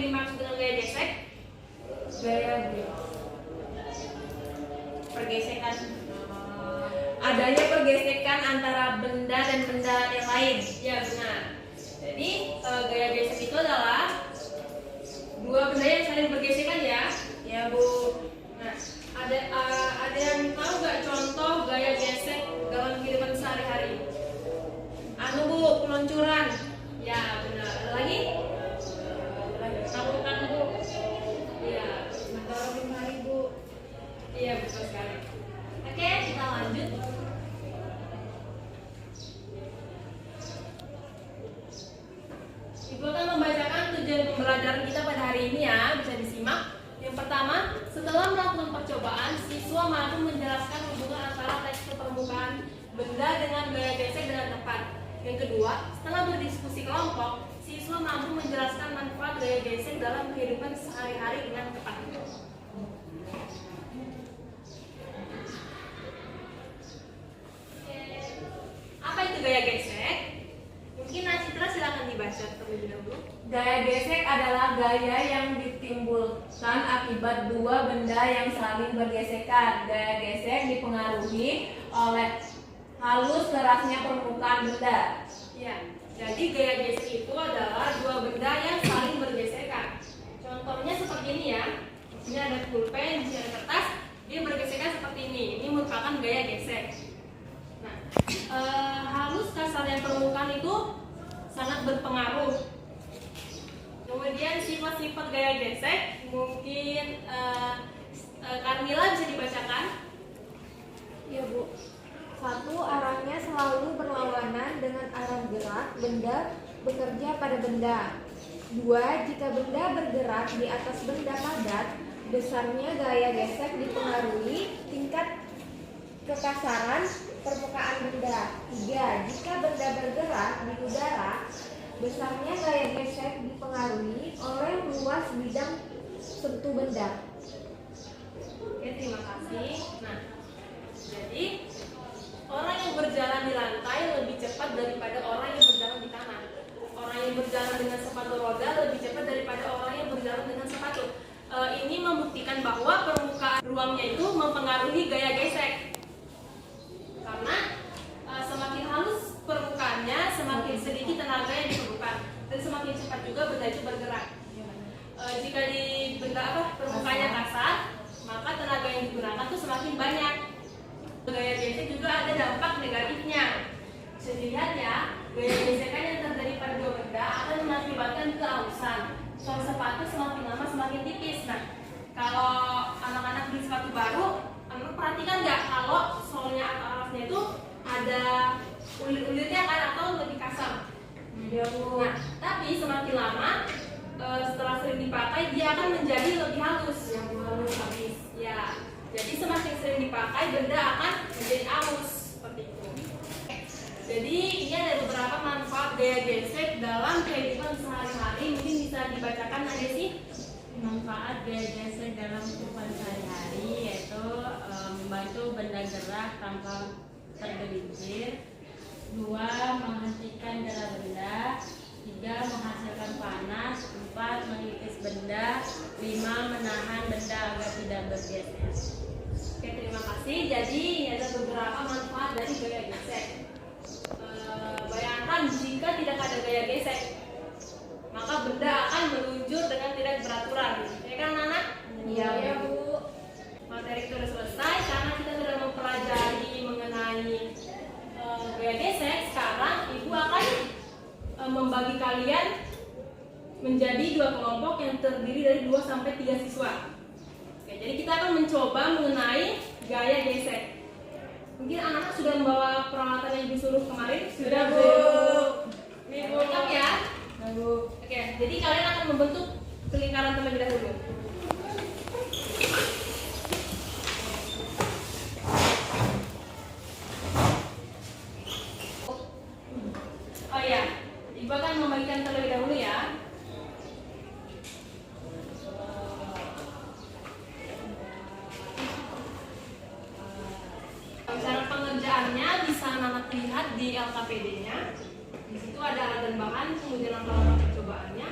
dimaksud dengan gaya gesek? Gaya Pergesekan. adanya pergesekan antara benda dan benda yang lain. Ya benar. Jadi gaya gesek itu adalah dua benda yang saling bergesekan ya. Ya Bu. Nah, ada yang tahu nggak contoh gaya gesek dalam kehidupan sehari-hari? Anu Bu, peluncuran. Ya benar. Ada lagi? Takutan Bu. Iya. Taruh di mari Bu. Iya betul sekali. Oke, kita lanjut. Ibu akan membacakan tujuan pembelajaran kita pada hari ini ya, bisa disimak. Yang pertama, setelah melakukan percobaan, siswa mampu menjelaskan hubungan antara tekstur permukaan benda dengan gaya gesek dengan tepat. Yang kedua, setelah berdiskusi kelompok, siswa mampu menjelaskan manfaat gaya gesek dalam kehidupan sehari-hari dengan tepat. Apa itu gaya gesek? Mungkin Citra silakan dibaca terlebih dahulu. Gaya gesek adalah gaya yang ditimbulkan akibat dua benda yang saling bergesekan. Gaya gesek dipengaruhi oleh halus kerasnya permukaan benda. Ya, jadi gaya gesek itu adalah dua benda yang saling bergesekan. Contohnya seperti ini ya. Di sini ada pulpen, di sini ada kertas, dia bergesekan seperti ini. Ini merupakan gaya gesek. Nah, halus kasarnya permukaan itu sangat berpengaruh. Kemudian sifat-sifat gaya gesek mungkin Carmila bisa dibacakan. Ya Bu. 1. Arahnya selalu berlawanan dengan arah gerak benda bekerja pada benda. 2. Jika benda bergerak di atas benda padat, besarnya gaya gesek dipengaruhi tingkat kekasaran permukaan benda. 3. Jika benda bergerak di udara, besarnya gaya gesek dipengaruhi oleh luas bidang sentuh benda. Oke, terima kasih. Nah, jadi orang yang berjalan di lantai lebih cepat daripada orang yang berjalan di tanah. Orang yang berjalan dengan sepatu roda lebih cepat daripada orang yang berjalan dengan sepatu. Ini membuktikan bahwa permukaan ruangnya itu mempengaruhi gaya gesek. Karena semakin halus permukaannya, semakin sedikit tenaga yang diperlukan dan semakin cepat juga benda itu bergerak. Jika di benda permukaannya kasar, maka tenaga yang digunakan itu semakin banyak. Gaya gesek juga ada dampak negatifnya. Bisa dilihat ya, gaya gesekan yang terjadi pada dua benda akan mengakibatkan kehalusan. Sol sepatu semakin lama semakin tipis. Nah, kalau anak-anak beli sepatu baru, anak perhatikan nggak kalau solnya atau alasnya itu ada ulir-ulirnya kan atau lebih kasar. Nah, tapi semakin lama setelah sering dipakai dia akan menjadi lebih halus. Habis. Ya. Jadi semakin sering dipakai benda akan menjadi halus seperti itu. Jadi ini ada beberapa manfaat gaya gesek dalam kehidupan sehari-hari. Mungkin bisa dibacakan aja sih. Manfaat gaya gesek dalam kehidupan sehari-hari yaitu membantu benda gerak tanpa tergelincir. 2. Menghentikan gerak benda. 3. Menghasilkan panas. 4. Mengikis benda. 5. Menahan benda agar tidak bergeser. Oke, terima kasih. Jadi ini ada beberapa manfaat dari gaya gesek. Bayangkan jika tidak ada gaya gesek, maka benda akan meluncur dengan tidak beraturan. Ya kan anak? Iya ya Bu. Materi kita sudah selesai karena kita sudah mempelajari mengenai gaya gesek. Sekarang ibu akan membagi kalian menjadi dua kelompok yang terdiri dari 2 sampai 3 siswa. Oke, jadi kita akan mencoba mengenai gaya gesek. Mungkin anak-anak sudah membawa peralatan yang disuruh kemarin? Sudah Bu. Lengkap ya? Bu. Oke, jadi kalian akan membentuk lingkaran terlebih dahulu. Oh ya, ibu akan membagikan terlebih dahulu ya. Cara pengerjaannya bisa anak lihat di LKPD-nya. Di situ ada alat dan bahan, kemudian langkah-langkah percobaannya.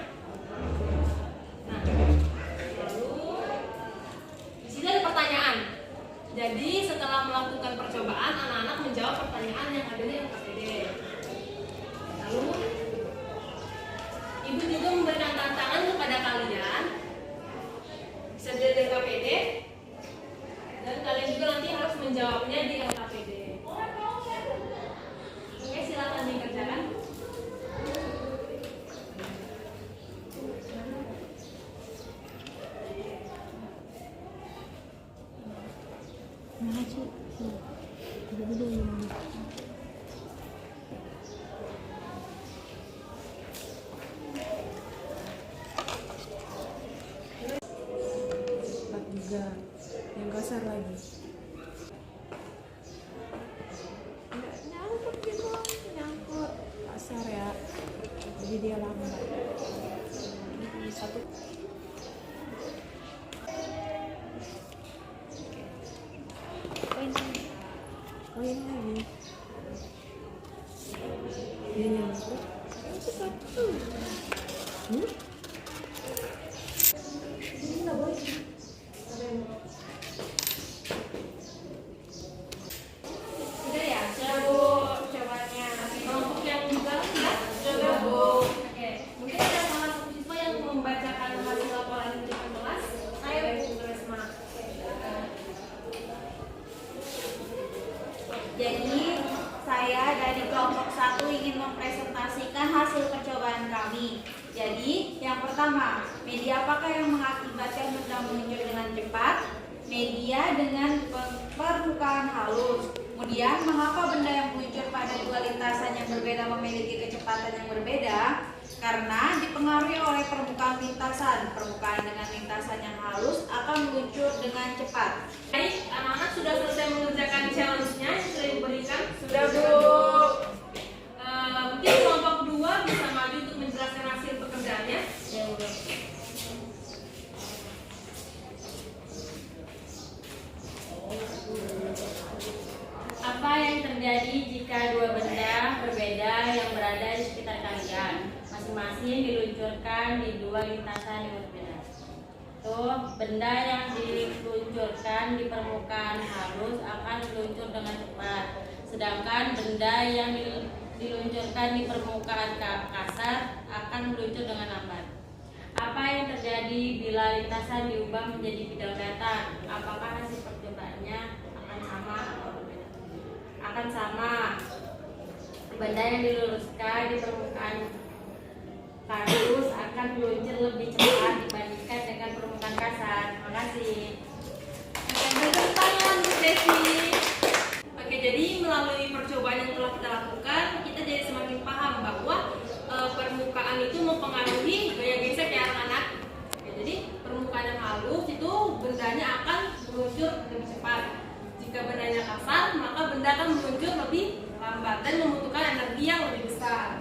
Ibu juga memberikan tantangan kepada kalian. Bisa dilihat dari KPD. Dan kalian juga nanti harus menjawabnya di LKPD. Oke, silakan dikerjakan. Juga yang kasar lagi. Nggak nyangkut gitu, nyangkut kasar ya. Jadi dia lambat. Satu. Koin lagi. Dia nyangkut. Cepat. Ini nggak boleh. Sudah ya? Sudah Bu, jawabannya. Kelompok yang juga sudah? Sudah Bu. Oke, mungkin ada salah satu siswa yang membacakan hasil laporan di kelas. Ayo Bu Resma. Jadi saya dari kelompok 1 ingin mempresentasikan hasil percobaan kami. Jadi yang pertama, media apakah yang mengakibatkan benda meluncur dengan cepat? Media dengan permukaan halus. Kemudian mengapa benda yang meluncur pada dua lintasan yang berbeda memiliki kecepatan yang berbeda? Karena dipengaruhi oleh permukaan lintasan. Permukaan dengan lintasan yang halus akan meluncur dengan cepat. Baik, anak-anak sudah selesai mengerjakan challenge-nya yang sudah diberikan? Sudah Bu. Mungkin kelompok 2 bisa maju untuk menjelaskan hasil pekerjaannya. Ya udah. Apa yang terjadi jika dua benda berbeda yang berada di sekitar kalian masing-masing diluncurkan di dua lintasan yang berbeda? Tuh, benda yang diluncurkan di permukaan halus akan meluncur dengan cepat, sedangkan benda yang diluncurkan di permukaan kasar akan meluncur dengan lambat. Apa yang terjadi bila lintasan diubah menjadi bidang datar? Apakah hasil percobaannya akan sama atau berbeda? Akan sama. Benda yang diluruskan di permukaan halus akan meluncur lebih cepat dibandingkan dengan permukaan kasar. Terima kasih. Berikan tangan Bu Desi. Oke, jadi melalui percobaan yang telah kita lakukan, kita jadi semakin paham bahwa permukaan itu mempengaruhi gaya gesek ya anak-anak. Oke, jadi permukaan yang halus itu bendanya akan meluncur lebih cepat. Jika bendanya kasar, maka benda akan meluncur lebih lambat dan membutuhkan energi yang lebih besar.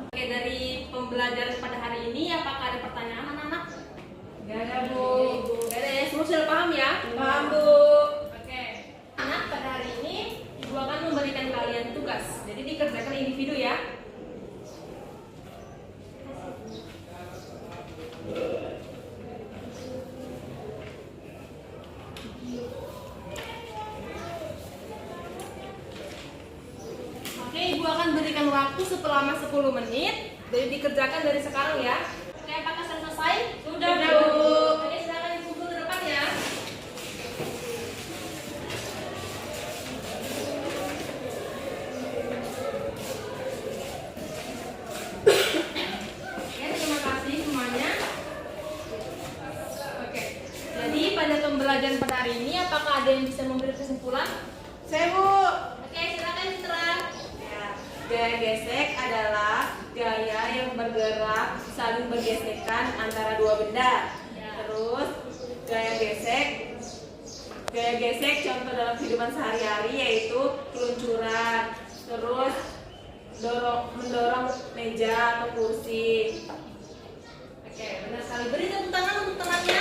Oke, dari pembelajaran pada hari ini, apakah ada pertanyaan anak-anak? Gak ada Bu. Gak ada ya, semua sudah paham ya? Paham Bu. Oke, anak pada hari ini Ibu akan memberikan kalian tugas. Jadi dikerjakan individu ya. Oke, Ibu akan berikan waktu selama 10 menit. Jadi dikerjakan dari sekarang ya. Oke, apakah sudah selesai? Sudah, Bu. Bu. Oke, silakan Ibu ke depan ya. Oke, terima kasih semuanya. Oke, jadi pada pembelajaran pada hari ini, apakah ada yang bisa memberi kesimpulan? Saya Bu. Oke, silakan Citra. Ya, gaya gesek adalah gaya yang bergerak saling bergesekan antara dua benda. Terus gaya gesek contoh dalam kehidupan sehari-hari yaitu keluncuran, terus mendorong meja atau kursi. Oke, benar sekali. Beri tepuk tangan untuk temannya.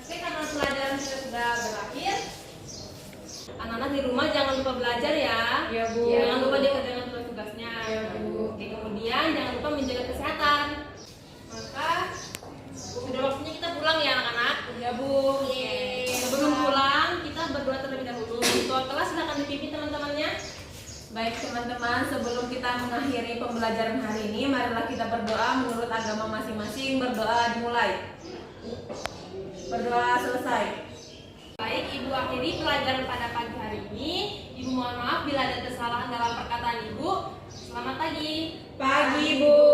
Oke, karena pelajaran kita sudah berakhir, anak-anak di rumah jangan lupa belajar ya. Ya, Bu. Jangan lupa dikerjakan tugas-tugasnya. Ya, Bu. Oke, kemudian jangan lupa menjaga kesehatan. Maka sudah waktunya kita pulang ya anak-anak. Ya Bu. Sebelum pulang kita berdoa terlebih dahulu. Ketua kelas silakan dipimpin teman-temannya. Baik teman-teman, sebelum kita mengakhiri pembelajaran hari ini, marilah kita berdoa menurut agama masing-masing. Berdoa dimulai. Berdoa selesai. Baik, Ibu akhiri pelajaran pada pagi hari ini. Ibu mohon maaf bila ada kesalahan dalam perkataan Ibu. Selamat pagi. Pagi, Bu.